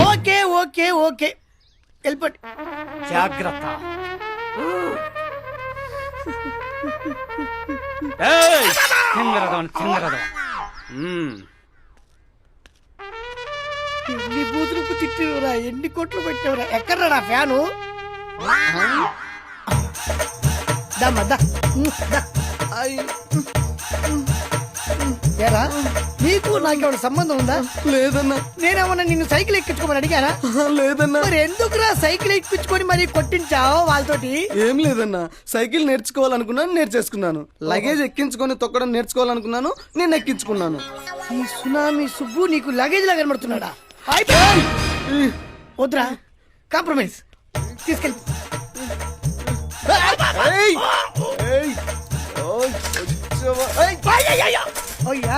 Okay okay okay వెళ్ళిపోండి. జాగ్రత్త. ఎన్ని బూతులకు తిట్టినరా, ఎన్ని కొట్లు పెట్టినరా. ఎక్కడ్రా నా ఫ్యాను? దమ్మా దా. ఏరా, నీకు నాకేమైనా సంబంధం ఉందా? లేదన్నా. నేనేమన్నా నిన్ను సైకిల్ ఎక్కించుకోమని అడిగానా? లేదన్నా. మరి ఎందుకురా సైకిల్ ఎక్కించుకొని మరి కొట్టించావు వాళ్ళతోటి? ఏం లేదన్నా, సైకిల్ నేర్చుకోవాలనుకున్నాను, నేర్చేసుకున్నాను. లగేజ్ ఎక్కించుకొని తొక్కడం నేర్చుకోవాలనుకున్నాను, నేను ఎక్కించుకున్నాను. ఈ సునామీ సుబ్బు నీకు లగేజ్ లా కనబడుతున్నాడా? వద్దురా, కాంప్రమైజ్. తీసుకెళ్ళి. అయ్యా